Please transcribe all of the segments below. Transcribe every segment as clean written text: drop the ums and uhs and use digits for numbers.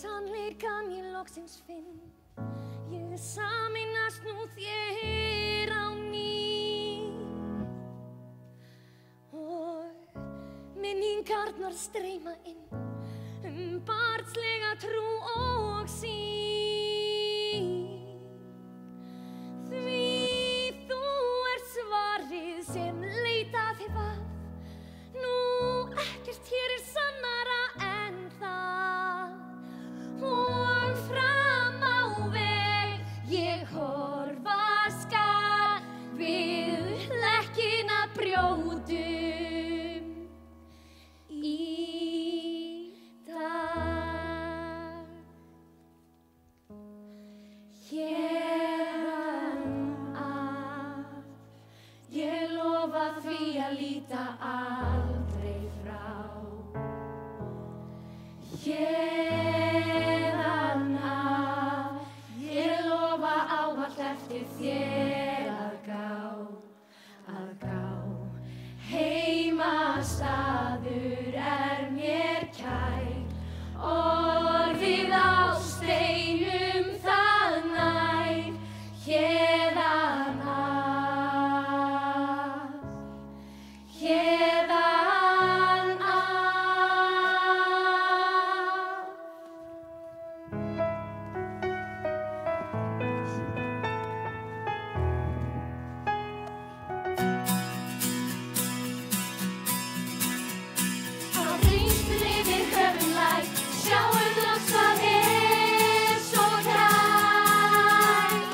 Sannleikann ég loksins finn, ég sameinast nú þér á ný. Og minningarnar streyma inn, barnslega trú og sýn. Því þú ert svarið sem leitað hef að, nú ekkert hér er sannara en það. Og fram á veg ég horfa skal, við hlekkina brjótum í dag. Héðan af, ég lofa því að líta aldrei frá. Héðan af, ég lofa ávallt eftir þér að gá. Heimastaður er mér kær, orðið á steinum það nær. Héðan af, héðan af. Á reynslu við höfum lært, sjáum loks hvað er svo kært.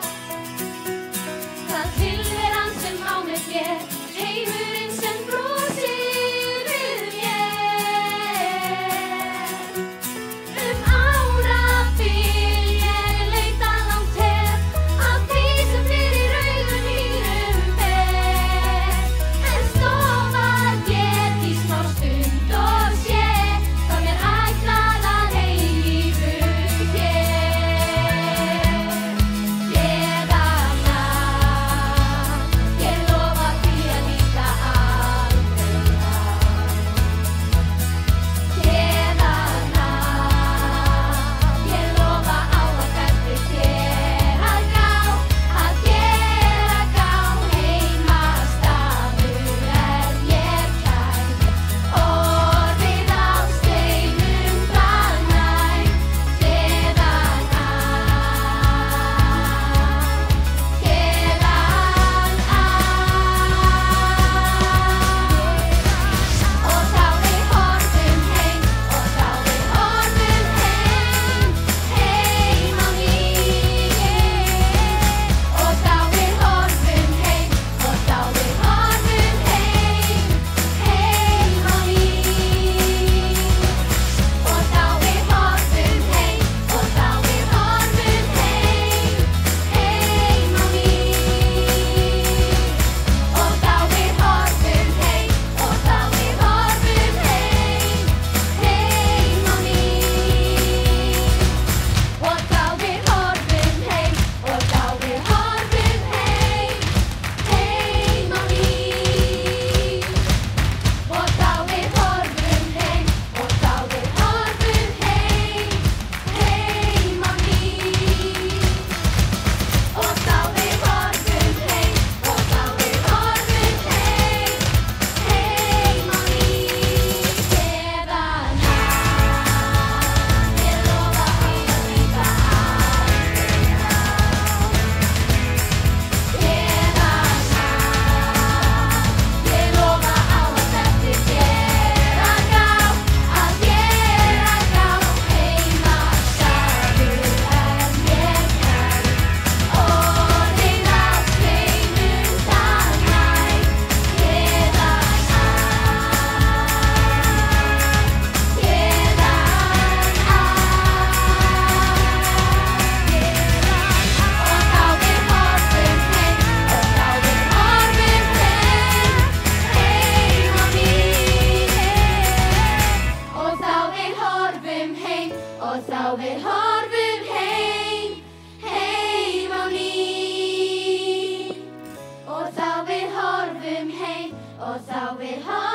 Það tilveran sem á með þér, heimurinn sem brosir við mér. Árabil ég leita langt hef, að því sem fyrir augun mínum ber. En stofar ég í smá stund og sé, hvað mér ætlað að eilífu hér. Héðan af, ég lofa því að líta aldrei frá. Héðan af, ég lofa ávallt eftir þér að gá. Heimastaður er mér kær, orðið á steinum það nær. Héðan af, héðan af. Og þá við horfum heim, og þá við horfum heim, heim á ný. Og þá við horfum heim, og þá við horfum heim, heim á ný. Og þá við horfum heim, og þá við horfum heim, heim á ný. Og þá við horfum heim, og þá við horfum heim, heim á ný. Og þá við horfum heim, og þá við horfum heim, heim á ný. Og þá við horfum heim, og þá við horfum heim, heim á ný. Og þá við horfum heim, og þá við horfum heim, heim á ný. Héðan af, ég lofa því að líta aldrei frá. Héðan af, ég lofa ávallt eftir þér að gá. Heimastaður er mér kær, orðið á steinum það nær. Héðan af, héðan af. Og þá við horfum heim, og þá við horfum heim, heim á ný. Og þá við horfum heim, og þá við horfum heim, heim á ný. Og þá við horfum heim, og þá við horfum